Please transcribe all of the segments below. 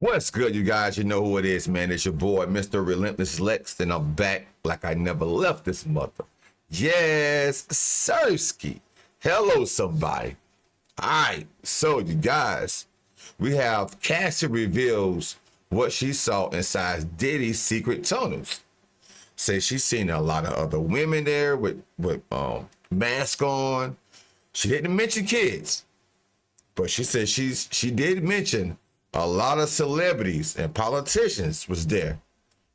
What's good, you guys? You know who it is, man. It's your boy, Mr. Relentless Lex, and I'm back like I never left this mother. Yes, Sirski. Hello, somebody. All right, so you guys, we have Cassie reveals what she saw inside Diddy's secret tunnels. Says she's seen a lot of other women there with masks on. She didn't mention kids, but she said she did mention a lot of celebrities and politicians was there,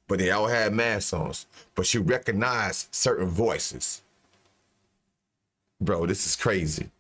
but they all had masks on. But she recognized certain voices. Bro, this is crazy.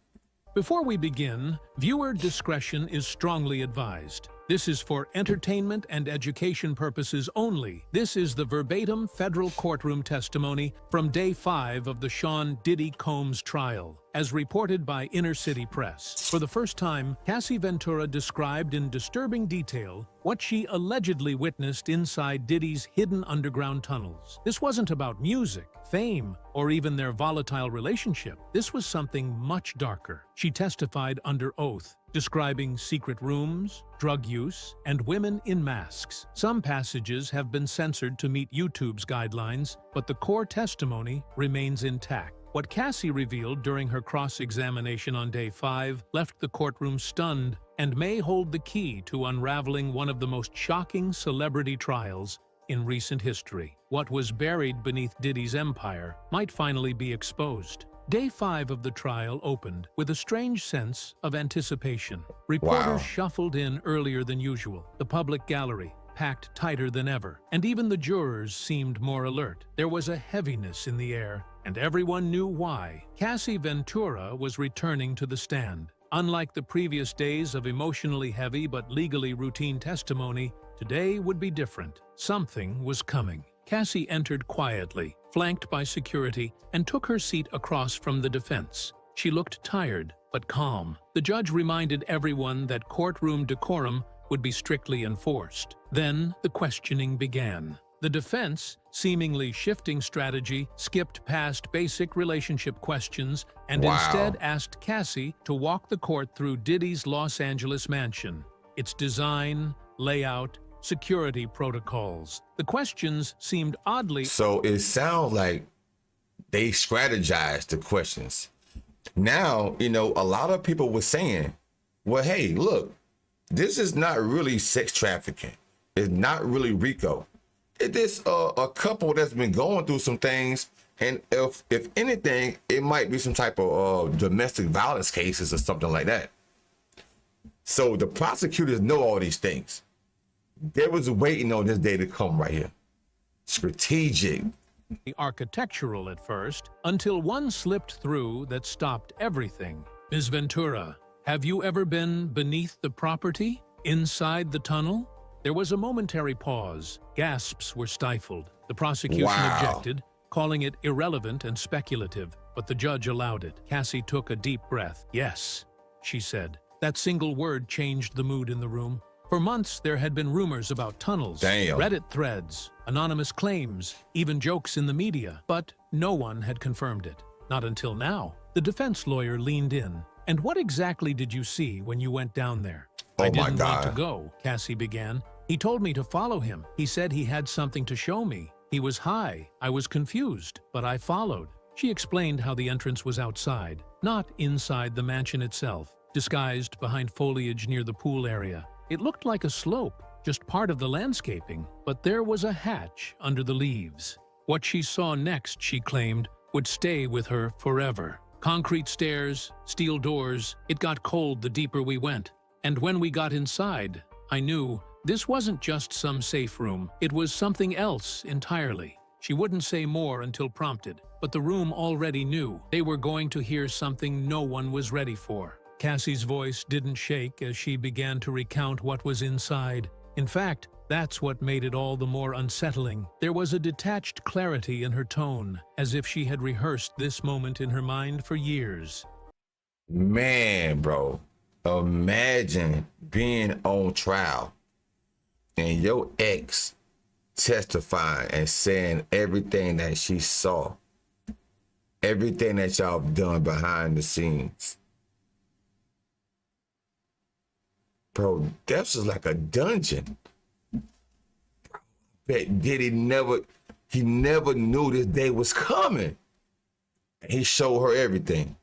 Before we begin, viewer discretion is strongly advised. This is for entertainment and education purposes only. This is the verbatim federal courtroom testimony from Day 5 of the Sean Diddy Combs trial, as reported by Inner City Press. For the first time, Cassie Ventura described in disturbing detail what she allegedly witnessed inside Diddy's hidden underground tunnels. This wasn't about music, fame, or even their volatile relationship. This was something much darker. She testified under oath, describing secret rooms, drug use, and women in masks. Some passages have been censored to meet YouTube's guidelines, but the core testimony remains intact. What Cassie revealed during her cross-examination on Day 5 left the courtroom stunned and may hold the key to unraveling one of the most shocking celebrity trials in recent history. What was buried beneath Diddy's empire might finally be exposed. Day 5 of the trial opened with a strange sense of anticipation. Reporters shuffled in earlier than usual. The public gallery packed tighter than ever, and even the jurors seemed more alert. There was a heaviness in the air, and everyone knew why. Cassie Ventura was returning to the stand. Unlike the previous days of emotionally heavy but legally routine testimony, today would be different. Something was coming. Cassie entered quietly, flanked by security, and took her seat across from the defense. She looked tired, but calm. The judge reminded everyone that courtroom decorum would be strictly enforced. Then the questioning began. The defense, seemingly shifting strategy, skipped past basic relationship questions and instead asked Cassie to walk the court through Diddy's Los Angeles mansion, its design, layout, security protocols. The questions seemed oddly... So it sounds like they strategized the questions. Now, you know, a lot of people were saying, well, hey, look, this is not really sex trafficking. It's not really RICO. It is a couple that's been going through some things, and if anything, it might be some type of domestic violence cases or something like that. So the prosecutors know all these things. They was waiting on this day to come right here. Strategic. Architectural at first, until one slipped through that stopped everything. Ms. Ventura, have you ever been beneath the property? Inside the tunnel? There was a momentary pause. Gasps were stifled. The prosecution objected, calling it irrelevant and speculative, but the judge allowed it. Cassie took a deep breath. Yes, she said. That single word changed the mood in the room. For months, there had been rumors about tunnels, Reddit threads, anonymous claims, even jokes in the media, but no one had confirmed it. Not until now. The defense lawyer leaned in. And what exactly did you see when you went down there? I didn't want to go, Cassie began. He told me to follow him. He said he had something to show me. He was high. I was confused, but I followed. She explained how the entrance was outside, not inside the mansion itself, disguised behind foliage near the pool area. It looked like a slope, just part of the landscaping, but there was a hatch under the leaves. What she saw next, she claimed, would stay with her forever. Concrete stairs, steel doors. It got cold the deeper we went. And when we got inside, I knew this wasn't just some safe room. It was something else entirely. She wouldn't say more until prompted, but the room already knew. They were going to hear something no one was ready for. Cassie's voice didn't shake as she began to recount what was inside. In fact, that's what made it all the more unsettling. There was a detached clarity in her tone, as if she had rehearsed this moment in her mind for years. Man, bro. Imagine being on trial and your ex testifying and saying everything that she saw, everything that y'all done behind the scenes. Bro, this is like a dungeon. Bet Diddy he never knew this day was coming. He showed her everything.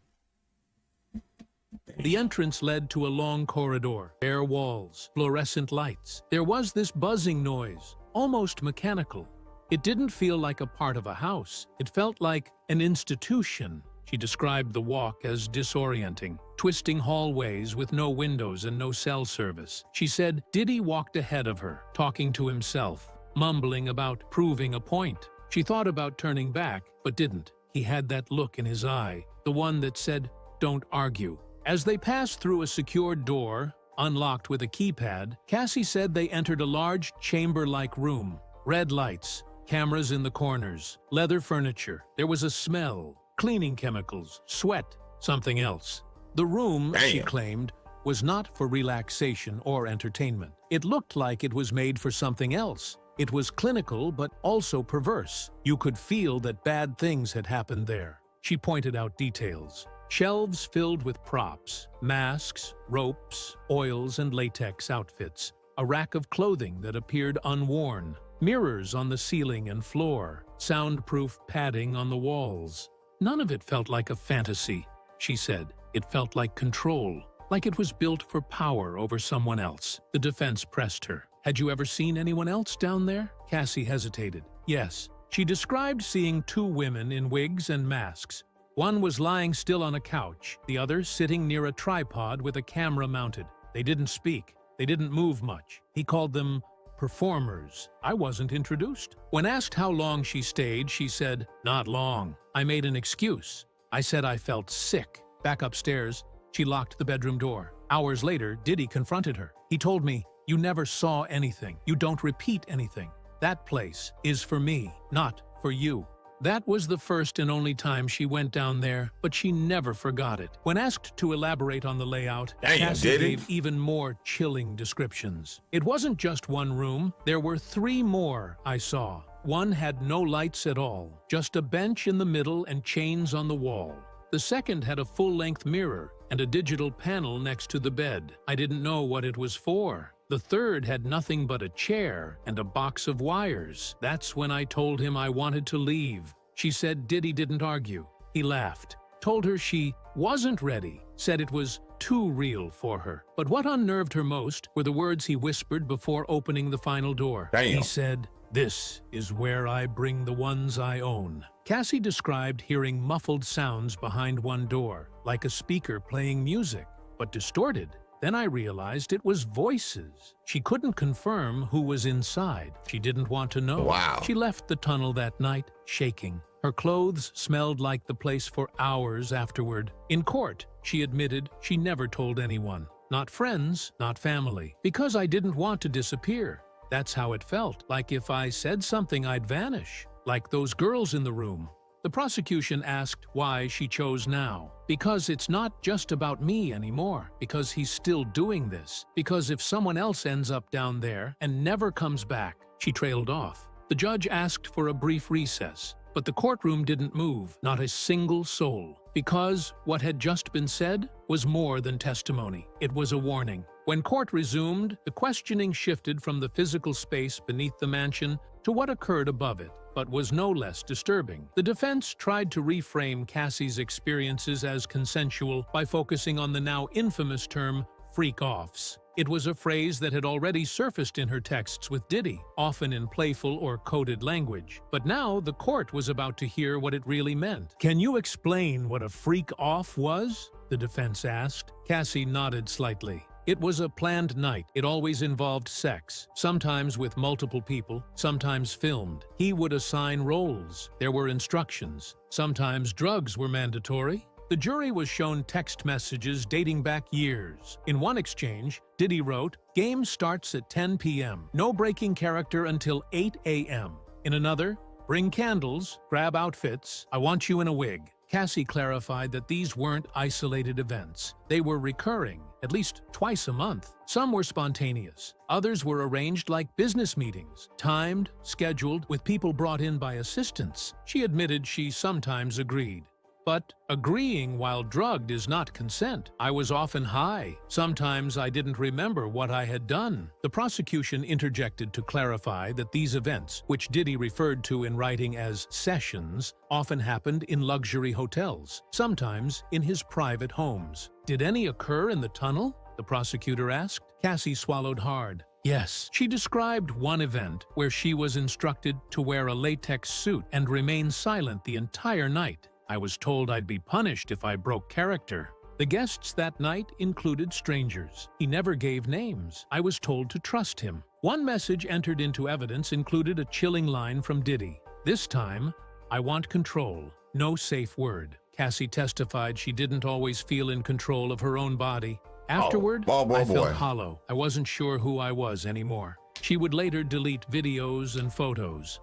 The entrance led to a long corridor, bare walls, fluorescent lights. There was this buzzing noise, almost mechanical. It didn't feel like a part of a house. It felt like an institution. She described the walk as disorienting, twisting hallways with no windows and no cell service. She said Diddy walked ahead of her, talking to himself, mumbling about proving a point. She thought about turning back, but didn't. He had that look in his eye, the one that said, "Don't argue." As they passed through a secured door, unlocked with a keypad, Cassie said they entered a large chamber-like room. Red lights, cameras in the corners, leather furniture. There was a smell, cleaning chemicals, sweat, something else. The room, she claimed, was not for relaxation or entertainment. It looked like it was made for something else. It was clinical, but also perverse. You could feel that bad things had happened there. She pointed out details. Shelves filled with props, masks, ropes, oils, and latex outfits. A rack of clothing that appeared unworn. Mirrors on the ceiling and floor. Soundproof padding on the walls. None of it felt like a fantasy, she said. It felt like control, like it was built for power over someone else. The defense pressed her. Had you ever seen anyone else down there? Cassie hesitated. Yes. She described seeing two women in wigs and masks. One was lying still on a couch, the other sitting near a tripod with a camera mounted. They didn't speak. They didn't move much. He called them performers. I wasn't introduced. When asked how long she stayed, she said, "Not long." I made an excuse. I said I felt sick. Back upstairs, she locked the bedroom door. Hours later, Diddy confronted her. He told me, "You never saw anything. You don't repeat anything. That place is for me, not for you." That was the first and only time she went down there, but she never forgot it. When asked to elaborate on the layout, Cassie gave even more chilling descriptions. It wasn't just one room. There were 3 more I saw. One had no lights at all, just a bench in the middle and chains on the wall. The second had a full-length mirror and a digital panel next to the bed. I didn't know what it was for. The third had nothing but a chair and a box of wires. That's when I told him I wanted to leave. She said Diddy didn't argue. He laughed, told her she wasn't ready, said it was too real for her. But what unnerved her most were the words he whispered before opening the final door. He said, "This is where I bring the ones I own." Cassie described hearing muffled sounds behind one door, like a speaker playing music, but distorted. Then I realized it was voices. She couldn't confirm who was inside. She didn't want to know. Wow. She left the tunnel that night, shaking. Her clothes smelled like the place for hours afterward. In court, she admitted she never told anyone. Not friends, not family. Because I didn't want to disappear. That's how it felt. Like if I said something, I'd vanish. Like those girls in the room. The prosecution asked why she chose now. Because it's not just about me anymore. Because he's still doing this. Because if someone else ends up down there and never comes back. She trailed off. The judge asked for a brief recess. But the courtroom didn't move, not a single soul. Because what had just been said was more than testimony. It was a warning. When court resumed, the questioning shifted from the physical space beneath the mansion to what occurred above it, but was no less disturbing. The defense tried to reframe Cassie's experiences as consensual by focusing on the now infamous term freak-offs. It was a phrase that had already surfaced in her texts with Diddy, often in playful or coded language. But now the court was about to hear what it really meant. "Can you explain what a freak-off was?" the defense asked. Cassie nodded slightly. It was a planned night. It always involved sex, sometimes with multiple people, sometimes filmed. He would assign roles. There were instructions. Sometimes drugs were mandatory. The jury was shown text messages dating back years. In one exchange, Diddy wrote, "Game starts at 10 p.m. No breaking character until 8 a.m. In another, "Bring candles, grab outfits, I want you in a wig." Cassie clarified that these weren't isolated events. They were recurring, at least twice a month. Some were spontaneous. Others were arranged like business meetings, timed, scheduled, with people brought in by assistants. She admitted she sometimes agreed. But agreeing while drugged is not consent. I was often high. Sometimes I didn't remember what I had done. The prosecution interjected to clarify that these events, which Diddy referred to in writing as sessions, often happened in luxury hotels, sometimes in his private homes. Did any occur in the tunnel? The prosecutor asked. Cassie swallowed hard. Yes, she described one event where she was instructed to wear a latex suit and remain silent the entire night. I was told I'd be punished if I broke character. The guests that night included strangers. He never gave names. I was told to trust him. One message entered into evidence included a chilling line from Diddy. This time, I want control. No safe word. Cassie testified she didn't always feel in control of her own body. Afterward, I felt hollow. I wasn't sure who I was anymore. She would later delete videos and photos.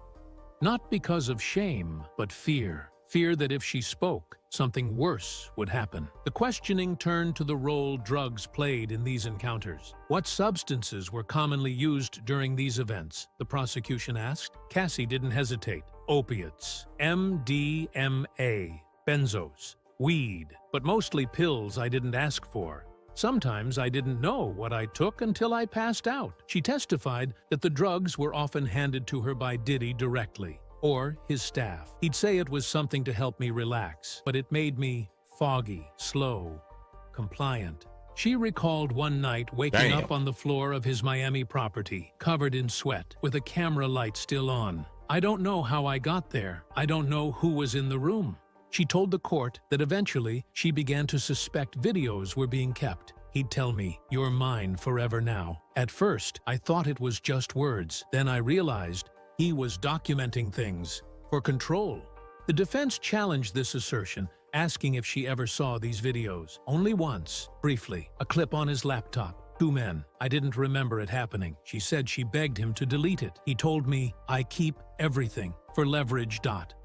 Not because of shame, but fear. Fear that if she spoke, something worse would happen. The questioning turned to the role drugs played in these encounters. What substances were commonly used during these events? The prosecution asked. Cassie didn't hesitate. Opiates, MDMA, benzos, weed, but mostly pills I didn't ask for. Sometimes I didn't know what I took until I passed out. She testified that the drugs were often handed to her by Diddy directly, or his staff. He'd say it was something to help me relax, but it made me foggy, slow, compliant. She recalled one night waking up on the floor of his Miami property, covered in sweat, with a camera light still on. I don't know how I got there. I don't know who was in the room. She told the court that eventually she began to suspect videos were being kept. He'd tell me, "You're mine forever now." At first, I thought it was just words. Then I realized he was documenting things for control. The defense challenged this assertion, asking if she ever saw these videos. Only once, briefly, a clip on his laptop. 2 men. I didn't remember it happening. She said she begged him to delete it. He told me, "I keep everything for leverage."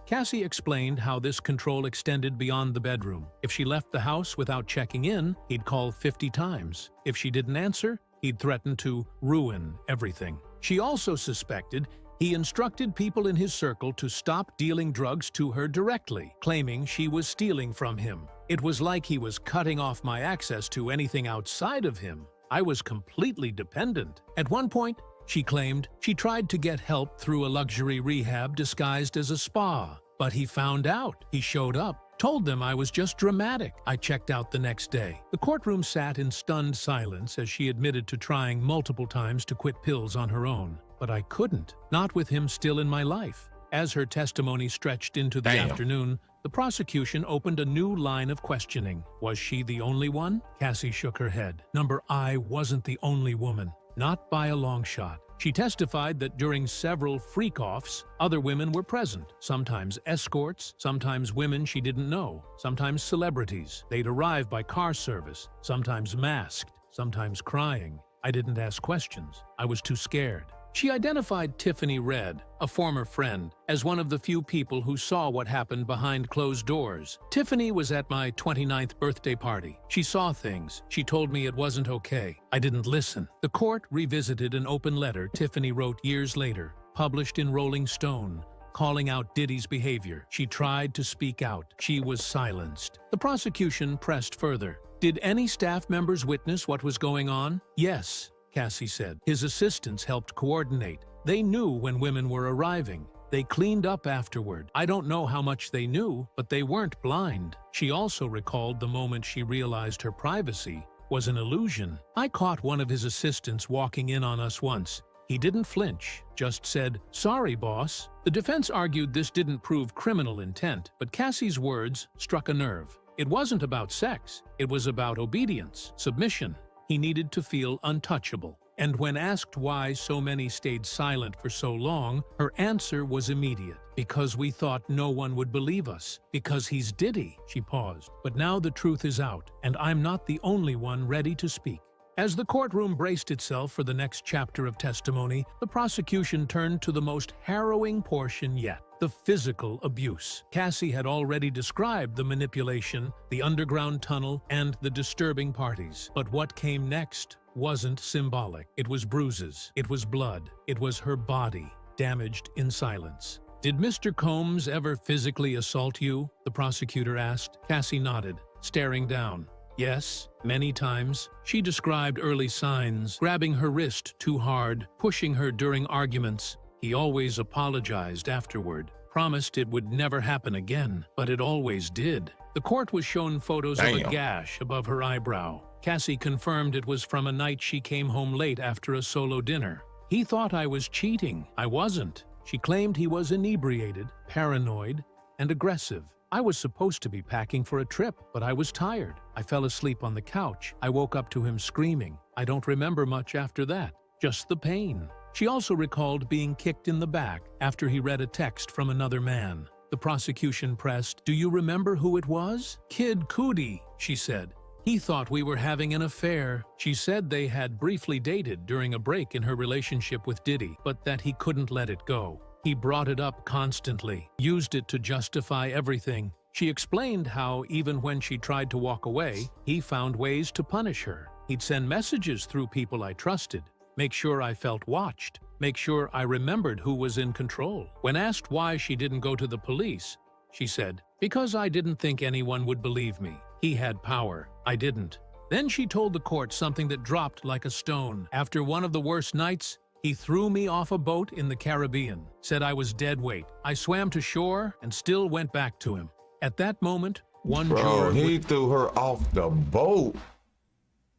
Cassie explained how this control extended beyond the bedroom. If she left the house without checking in, he'd call 50 times. If she didn't answer, he'd threaten to ruin everything. She also suspected he instructed people in his circle to stop dealing drugs to her directly, claiming she was stealing from him. It was like he was cutting off my access to anything outside of him. I was completely dependent. At one point, she claimed she tried to get help through a luxury rehab disguised as a spa, but he found out. He showed up, told them I was just dramatic. I checked out the next day. The courtroom sat in stunned silence as she admitted to trying multiple times to quit pills on her own. But I couldn't, not with him still in my life. As her testimony stretched into the afternoon, the prosecution opened a new line of questioning. Was she the only one? Cassie shook her head. I wasn't the only woman. Not by a long shot. She testified that during several freak-offs, other women were present, sometimes escorts, sometimes women she didn't know, sometimes celebrities. They'd arrive by car service, sometimes masked, sometimes crying. I didn't ask questions. I was too scared. She identified Tiffany Red, a former friend, as one of the few people who saw what happened behind closed doors. Tiffany was at my 29th birthday party. She saw things. She told me it wasn't okay. I didn't listen. The court revisited an open letter Tiffany wrote years later, published in Rolling Stone, calling out Diddy's behavior. She tried to speak out. She was silenced. The prosecution pressed further. Did any staff members witness what was going on? Yes, Cassie said. His assistants helped coordinate. They knew when women were arriving. They cleaned up afterward. I don't know how much they knew, but they weren't blind. She also recalled the moment she realized her privacy was an illusion. I caught one of his assistants walking in on us once. He didn't flinch, just said, "Sorry, boss." The defense argued this didn't prove criminal intent, but Cassie's words struck a nerve. It wasn't about sex. It was about obedience, submission. He needed to feel untouchable. And when asked why so many stayed silent for so long, her answer was immediate. Because we thought no one would believe us. Because he's Diddy. She paused. But now the truth is out, and I'm not the only one ready to speak. As the courtroom braced itself for the next chapter of testimony, the prosecution turned to the most harrowing portion yet. The physical abuse. Cassie had already described the manipulation, the underground tunnel, and the disturbing parties. But what came next wasn't symbolic. It was bruises. It was blood. It was her body, damaged in silence. Did Mr. Combs ever physically assault you? The prosecutor asked. Cassie nodded, staring down. Yes, many times. She described early signs, grabbing her wrist too hard, pushing her during arguments. He always apologized afterward, promised it would never happen again, but it always did. The court was shown photos of a gash above her eyebrow. Cassie confirmed it was from a night she came home late after a solo dinner. He thought I was cheating. I wasn't. She claimed he was inebriated, paranoid, and aggressive. I was supposed to be packing for a trip, but I was tired. I fell asleep on the couch. I woke up to him screaming. I don't remember much after that, just the pain. She also recalled being kicked in the back after he read a text from another man. The prosecution pressed, "Do you remember who it was?" "Kid Cudi," she said. "He thought we were having an affair." She said they had briefly dated during a break in her relationship with Diddy, but that he couldn't let it go. He brought it up constantly, used it to justify everything. She explained how even when she tried to walk away, he found ways to punish her. He'd send messages through people I trusted, make sure I felt watched, make sure I remembered who was in control. When asked why she didn't go to the police, she said, "Because I didn't think anyone would believe me. He had power. I didn't." Then she told the court something that dropped like a stone. After one of the worst nights, he threw me off a boat in the Caribbean, said I was dead weight. I swam to shore and still went back to him. At that moment, one juror... He threw her off the boat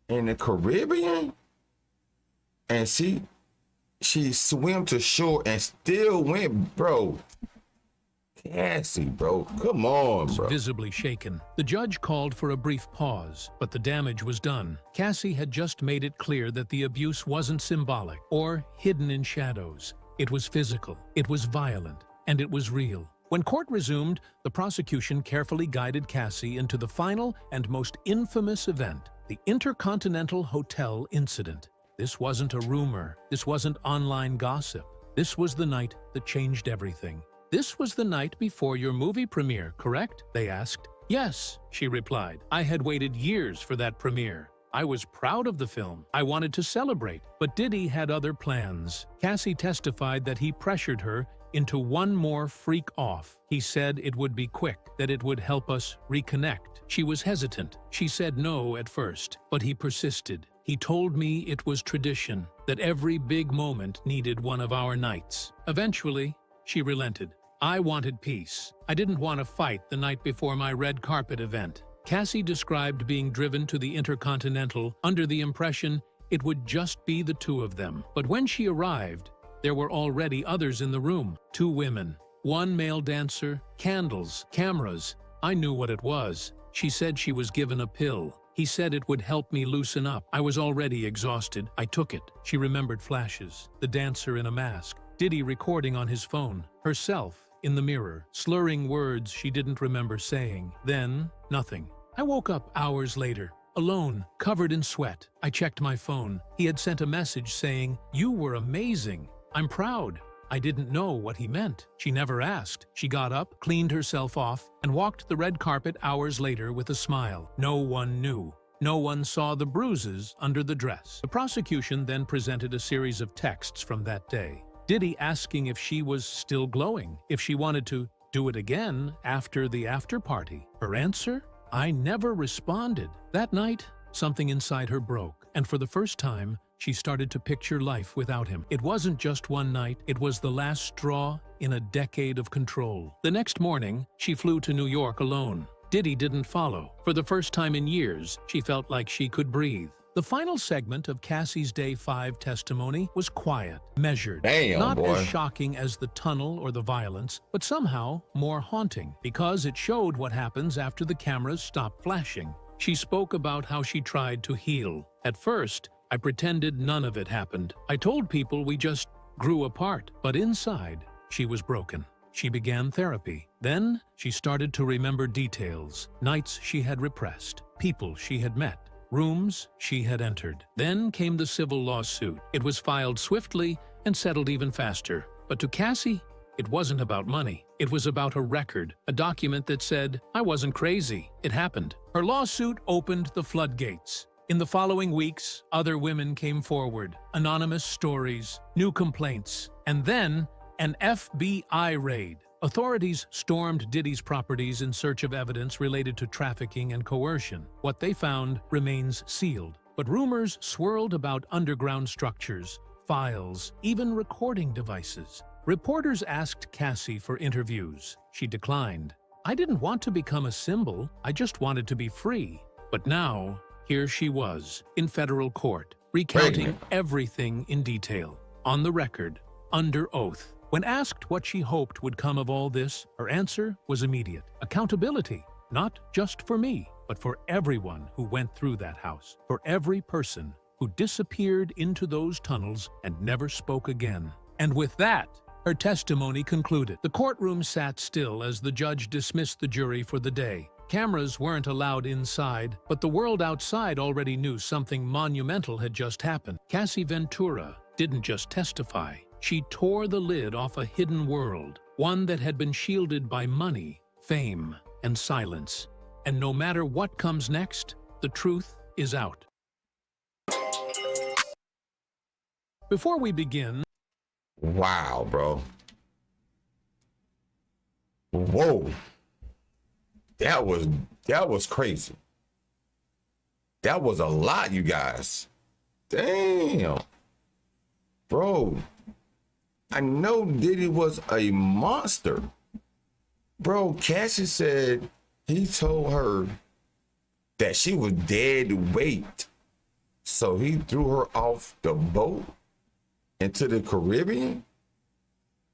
in the Caribbean? And she swam to shore and still went, bro. Cassie, bro. Come on, bro. Visibly shaken. The judge called for a brief pause, but the damage was done. Cassie had just made it clear that the abuse wasn't symbolic or hidden in shadows. It was physical, it was violent, and it was real. When court resumed, the prosecution carefully guided Cassie into the final and most infamous event, the Intercontinental Hotel incident. This wasn't a rumor. This wasn't online gossip. This was the night that changed everything. "This was the night before your movie premiere, correct?" they asked. "Yes," she replied. "I had waited years for that premiere. I was proud of the film. I wanted to celebrate, but Diddy had other plans." Cassie testified that he pressured her into one more freak off. He said it would be quick, that it would help us reconnect. She was hesitant. She said no at first, but he persisted. "He told me it was tradition, that every big moment needed one of our nights." Eventually, she relented. "I wanted peace. I didn't want to fight the night before my red carpet event." Cassie described being driven to the Intercontinental under the impression it would just be the two of them. But when she arrived, there were already others in the room. 2 women, 1 male dancer, candles, cameras. I knew what it was. She said she was given a pill. He said it would help me loosen up. I was already exhausted. I took it. She remembered flashes. The dancer in a mask. Diddy recording on his phone. Herself in the mirror, slurring words she didn't remember saying. Then, nothing. I woke up hours later, alone, covered in sweat. I checked my phone. He had sent a message saying, "You were amazing. I'm proud." I didn't know what he meant. She never asked. She got up, cleaned herself off, and walked the red carpet hours later with a smile. No one knew. No one saw the bruises under the dress. The prosecution then presented a series of texts from that day. Diddy asking if she was still glowing, if she wanted to do it again after the after party. Her answer? I never responded. That night, something inside her broke, and for the first time, she started to picture life without him. It wasn't just one night, it was the last straw in a decade of control. The next morning, she flew to New York alone. Diddy didn't follow. For the first time in years, she felt like she could breathe. The final segment of Cassie's Day 5 testimony was quiet, measured, not as shocking as the tunnel or the violence, but somehow more haunting, because it showed what happens after the cameras stop flashing. She spoke about how she tried to heal. "At first, I pretended none of it happened. I told people we just grew apart, but inside, she was broken." She began therapy. Then, she started to remember details, nights she had repressed, people she had met, rooms she had entered. Then came the civil lawsuit. It was filed swiftly and settled even faster. But to Cassie, it wasn't about money. It was about a record, a document that said, "I wasn't crazy. It happened." Her lawsuit opened the floodgates. In the following weeks, other women came forward, anonymous stories, new complaints, and then An FBI raid. Authorities stormed Diddy's properties in search of evidence related to trafficking and coercion. What they found remains sealed, but rumors swirled about underground structures, files, even recording devices. Reporters asked Cassie for interviews. She declined. "I didn't want to become a symbol, I just wanted to be free." But now, here she was, in federal court, recounting everything in detail, on the record, under oath. When asked what she hoped would come of all this, her answer was immediate. Accountability, not just for me, but for everyone who went through that house, for every person who disappeared into those tunnels and never spoke again. And with that, her testimony concluded. The courtroom sat still as the judge dismissed the jury for the day. Cameras weren't allowed inside, but the world outside already knew something monumental had just happened. Cassie Ventura didn't just testify. She tore the lid off a hidden world, one that had been shielded by money, fame, and silence. And no matter what comes next, the truth is out. Before we begin... Wow, bro. Whoa. That was crazy. That was a lot, you guys. Damn. Bro, I know Diddy was a monster. Bro, Cassie said he told her that she was dead weight. So he threw her off the boat into the Caribbean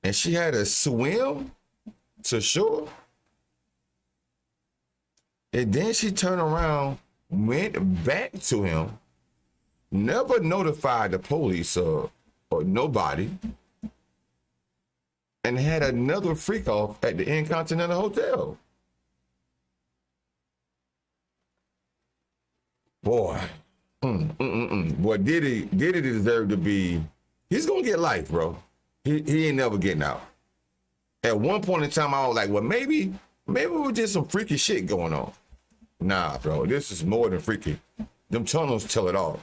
and she had to swim to shore. And then she turned around, went back to him, never notified the police or nobody, and had another freak off at the Intercontinental Hotel. Boy, Boy, Diddy deserved to be. He's gonna get life, bro. He ain't never getting out. At one point in time, I was like, well, maybe it was just some freaky shit going on. Nah, bro, this is more than freaky. Them tunnels tell it all.